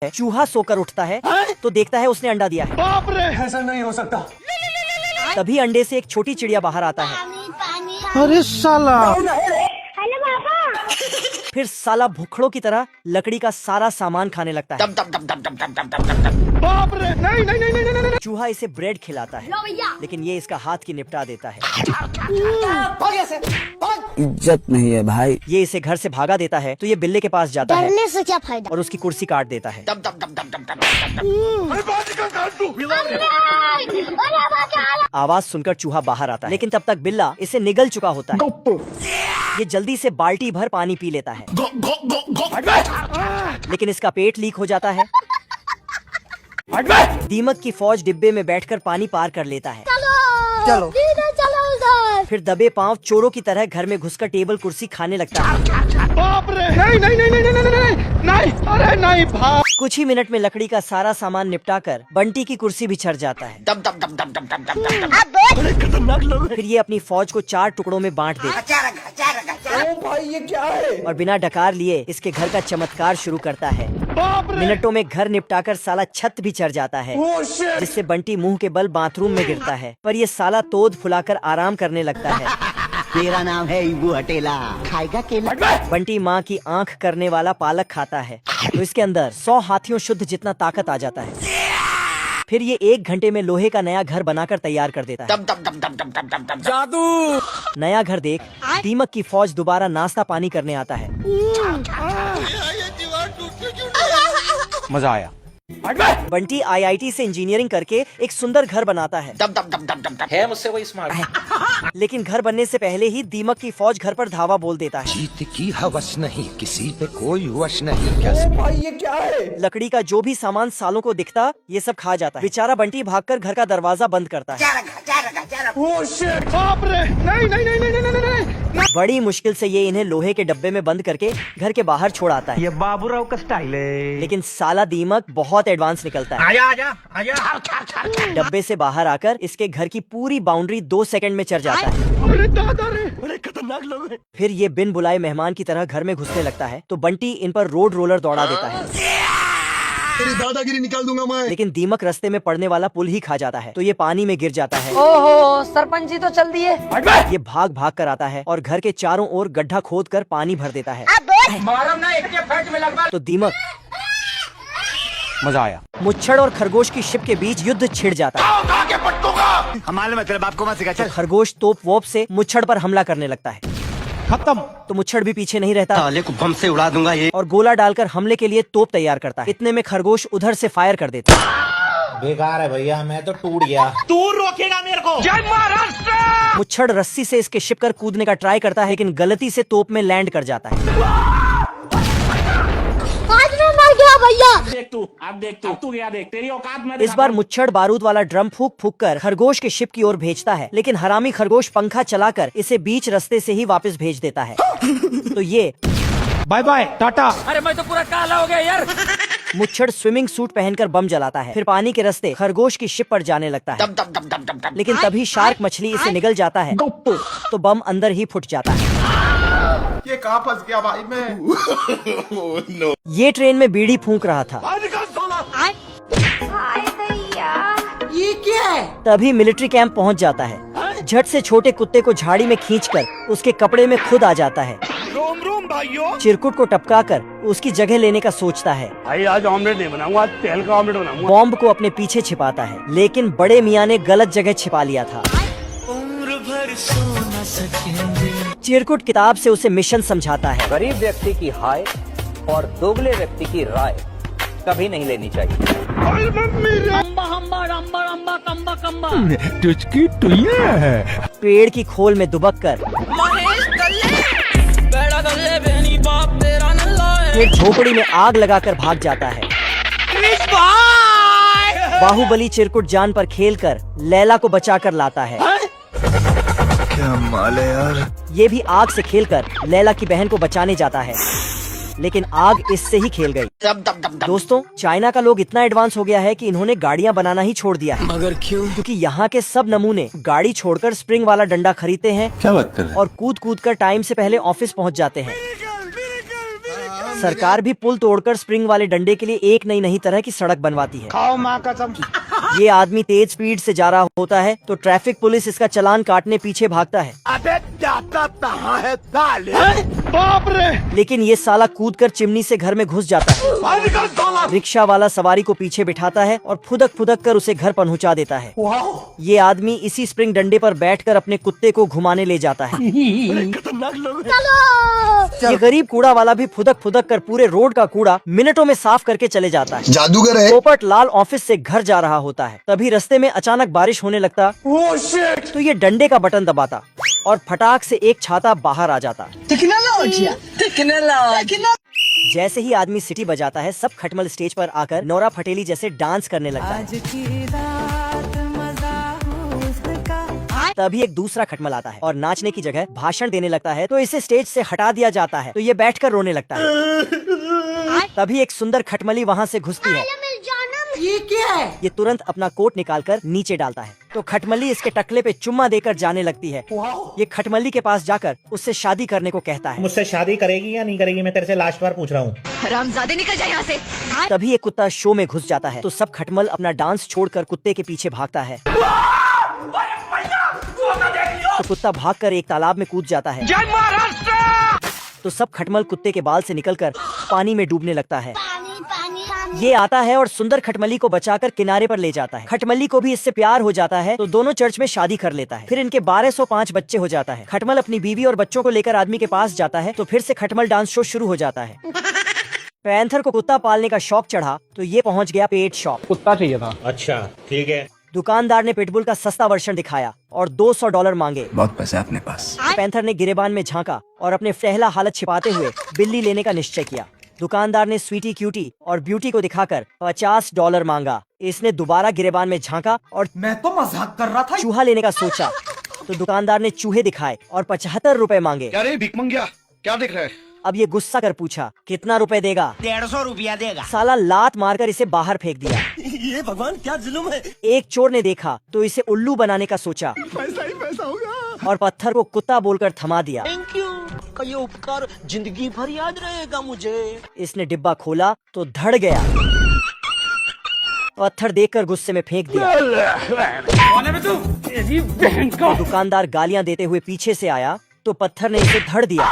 चूहा सोकर उठता है तो देखता है उसने अंडा दिया है। बाप रे, ऐसा नहीं हो सकता। तभी अंडे से एक छोटी चिड़िया बाहर आता है। अरे साला। हेलो पापा। फिर साला भुखड़ों की तरह लकड़ी का सारा सामान खाने लगता है। बाप रे, नहीं नहीं नहीं नहीं नहीं। चूहा इसे ब्रेड खिलाता है, लेकिन ये इसका हाथ की निपटा देता है। इज्जत नहीं है भाई। ये इसे घर से भागा देता है तो ये बिल्ले के पास जाता है डरने से क्या फायदा। और उसकी कुर्सी काट देता है। आवाज सुनकर चूहा बाहर आता है, लेकिन तब तक बिल्ला इसे निगल चुका होता है। ये जल्दी से बाल्टी भर पानी पी लेता है, लेकिन इसका पेट लीक हो जाता है। दीमक की फौज डिब्बे में बैठकर पानी पार कर लेता है। चलो चलो उधर। फिर दबे पांव चोरों की तरह घर में घुसकर टेबल कुर्सी खाने लगता है। बाप रे, नहीं नहीं नहीं नहीं नहीं नहीं नहीं, अरे नहीं भाई। कुछ ही मिनट में लकड़ी का सारा सामान निपटाकर बंटी की कुर्सी भी छर जाता है। खतरनाक लोग। फिर ये अपनी फौज को 4 टुकड़ों में बांट देता है भाई ये क्या है? और बिना डकार लिए इसके घर का चमत्कार शुरू करता है। बाप रे। मिनटों में घर निपटाकर साला छत भी चढ़ जाता है, Oh, shit. जिससे बंटी मुंह के बल बाथरूम में गिरता है। पर ये साला तोद फुलाकर आराम करने लगता है। तेरा नाम है इबू हटेला, खाएगा केला। बंटी माँ की आंख करने वाला पालक खाता है तो इसके अंदर 100 हाथियों शुद्ध जितना ताकत आ जाता है। फिर ये 1 घंटे में लोहे का नया घर बनाकर तैयार कर देता है। जादू। नया घर देख दीमक की फौज दोबारा नाश्ता पानी करने आता है। मजा आया। बंटी IIT से इंजीनियरिंग करके एक सुंदर घर बनाता है। है मुझसे कोई स्मार्ट। लेकिन घर बनने से पहले ही दीमक की फौज घर पर धावा बोल देता है। जीत की हवस नहीं, किसी पे कोई वश नहीं। क्या भाई ये क्या है? लकड़ी का जो भी सामान सालों को दिखता ये सब खा जाता है। बेचारा बंटी भागकर घर का दरवाजा बंद करता है। Oh, shit. बाप रे, नहीं नहीं नहीं नहीं नहीं नहीं। बड़ी मुश्किल से ये इन्हें लोहे के डब्बे में बंद करके घर के बाहर छोड़ आता है। ये बाबूराव का स्टाइल है। लेकिन साला दीमक बहुत एडवांस निकलता है। आजा। डब्बे से बाहर आकर इसके घर की पूरी बाउंड्री 2 सेकंड में चढ़ जाता है। अरे दादा रे, अरे खतरनाक लोग हैं। फिर ये बिन बुलाए मेहमान की तरह घर में घुसने लगता है तो बंटी इन पर रोड रोलर दौड़ा देता है। तेरी दादागिरी निकाल दूंगा मैं। लेकिन दीमक रास्ते में पड़ने वाला पुल ही खा जाता है तो ये पानी में गिर जाता है। ओहो, सरपंच जी तो चल दिए। ये भाग भाग कर आता है और घर के चारों ओर गड्ढा खोद कर पानी भर देता है। तो दीमक मजा आया। मुच्छड़ और खरगोश की शिप के बीच युद्ध छिड़ जाता है। हमारे मतलब आपको मत सिखा। तो खरगोश तोप वोप से मुच्छड़ पर हमला करने लगता है। खत्म। तो मुच्छड़ भी पीछे नहीं रहता साले को बम से उड़ा दूंगा ये। और गोला डालकर हमले के लिए तोप तैयार करता है। इतने में खरगोश उधर से फायर कर देता है। बेकार है भैया, मैं तो टूट गया। तू रोकेगा मेरे को? जय महाराष्ट्र। मुच्छड़ रस्सी से इसके शिप कर कूदने का ट्राई करता है, लेकिन गलती से तोप में लैंड कर जाता है। आज मैं मर गया भैया। देख तू, अब तू गया देख, तेरी औकात मैं इस बार मुच्छड़ बारूद वाला ड्रम फूक फूक कर खरगोश के शिप की ओर भेजता है, लेकिन हरामी खरगोश पंखा चलाकर इसे बीच रास्ते से ही वापस भेज देता है। तो ये बाय बाय, टाटा। अरे मैं तो पूरा काला हो गया यार। मुच्छड़ स्विमिंग सूट पहनकर बम जलाता है। फिर पानी के रास्ते खरगोश की शिप पर जाने लगता है, लेकिन तभी शार्क मछली इसे निगल जाता है तो बम अंदर ही फुट जाता है। ये कहाँ फंस गया भाई मैं? ये ट्रेन में बीड़ी फूंक रहा था। ये क्या है? तभी मिलिट्री कैंप पहुंच जाता है। झट से छोटे कुत्ते को झाड़ी में खींचकर उसके कपड़े में खुद आ जाता है। रोम रोम भाइयों। चिरकुट को टपकाकर उसकी जगह लेने का सोचता है। भाई आज ऑमलेट नहीं बनाऊंगा, आज तेल का ऑमलेट बनाऊंगा। बॉम्ब को अपने पीछे छिपाता है, लेकिन बड़े मियाँ ने गलत जगह छिपा लिया था। चिरकुट किताब से उसे मिशन समझाता है। गरीब व्यक्ति की हाय और दोगले व्यक्ति की राय कभी नहीं लेनी चाहिए। टुचकी टुइया है। पेड़ की खोल में दुबक कर फिर झोपड़ी में आग लगाकर भाग जाता है। बाहुबली चिरकुट जान पर खेलकर लैला को बचाकर लाता है। क्या माल है यार। ये भी आग से खेलकर लैला की बहन को बचाने जाता है, लेकिन आग इससे ही खेल गई। दोस्तों, चाइना का लोग इतना एडवांस हो गया है कि इन्होंने गाड़ियां बनाना ही छोड़ दिया है। मगर क्यों? क्योंकि यहाँ के सब नमूने गाड़ी छोड़कर स्प्रिंग वाला डंडा खरीदते हैं। क्या बात कर रहे हैं? और कूद कूद कर टाइम से पहले ऑफिस पहुँच जाते हैं। सरकार भी पुल तोड़कर स्प्रिंग वाले डंडे के लिए एक नई तरह की सड़क बनवाती है। खाओ माँ कसम। ये आदमी तेज स्पीड से जा रहा होता है तो ट्रैफिक पुलिस इसका चालान काटने पीछे भागता है। अबे जाता कहाँ है साले? बाप रे। लेकिन ये साला कूदकर चिमनी से घर में घुस जाता है। रिक्शा वाला सवारी को पीछे बिठाता है और फुदक फुदक कर उसे घर पहुंचा देता है। ये आदमी इसी स्प्रिंग डंडे पर बैठकर अपने कुत्ते को घुमाने ले जाता है। ये गरीब कूड़ा वाला भी फुदक फुदक कर पूरे रोड का कूड़ा मिनटों में साफ करके चले जाता है। जादूगर है। पोपट लाल ऑफिस से घर जा रहा होता है, तभी रास्ते में अचानक बारिश होने लगता तो ये डंडे का बटन दबाता और फटाक से एक छाता बाहर आ जाता। जैसे ही आदमी सिटी बजाता है सब खटमल स्टेज पर आकर नोरा फटेली जैसे डांस करने लगता है। तभी एक दूसरा खटमल आता है और नाचने की जगह भाषण देने लगता है, तो इसे स्टेज से हटा दिया जाता है तो ये बैठकर रोने लगता है। तभी एक सुंदर खटमली वहाँ से घुसती है। ये क्या है? ये तुरंत अपना कोट निकालकर नीचे डालता है तो खटमली इसके टकले पे चुम्मा देकर जाने लगती है। ये खटमली के पास जाकर उससे शादी करने को कहता है। मुझसे शादी करेगी या नहीं करेगी, मैं तेरे से लास्ट बार पूछ रहा हूँ। हरामजादे निकल जाए यहाँ से। तभी एक कुत्ता शो में घुस जाता है तो सब खटमल अपना डांस छोड़कर कुत्ते के पीछे भागता है। तो कुत्ता भागकर एक तालाब में कूद जाता है। जय महाराष्ट्र। तो सब खटमल कुत्ते के बाल से निकलकर पानी में डूबने लगता है। पानी पानी पानी। ये आता है और सुंदर खटमली को बचाकर किनारे पर ले जाता है। खटमली को भी इससे प्यार हो जाता है तो दोनों चर्च में शादी कर लेता है। फिर इनके 1205 बच्चे हो जाता है। खटमल अपनी बीवी और बच्चों को लेकर आदमी के पास जाता है तो फिर से खटमल डांस शो शुरू हो जाता है। पैंथर को कुत्ता पालने का शौक चढ़ा तो ये पहुंच गया पेट शॉप। कुत्ता चाहिए था। अच्छा ठीक है। दुकानदार ने पिटबुल का सस्ता वर्जन दिखाया और $200 मांगे। बहुत पैसे अपने पास। पैंथर ने गिरेबान में झांका और अपने फैला हालत छिपाते हुए बिल्ली लेने का निश्चय किया। दुकानदार ने स्वीटी क्यूटी और ब्यूटी को दिखाकर $50 मांगा। इसने दोबारा गिरेबान में झांका और मैं तो मजाक कर रहा था। चूहा लेने का सोचा तो दुकानदार ने चूहे दिखाए और $75 मांगे। क्या रे भिख मंगिया, क्या देख रहा है? अब ये गुस्सा कर पूछा कितना रुपए देगा? 150 रुपया देगा। साला लात मारकर इसे बाहर फेंक दिया। ये भगवान क्या जुल्म है। एक चोर ने देखा तो इसे उल्लू बनाने का सोचा पैसा ही पैसा होगा। और पत्थर को कुत्ता बोलकर थमा दिया। थैंक यू का ये उपकार जिंदगी भर याद रहेगा मुझे। इसने डिब्बा खोला तो धड़ गया। पत्थर देखकर गुस्से में फेंक दिया। दुकानदार गालियां देते हुए पीछे से आया तो पत्थर ने इसे धड़ दिया।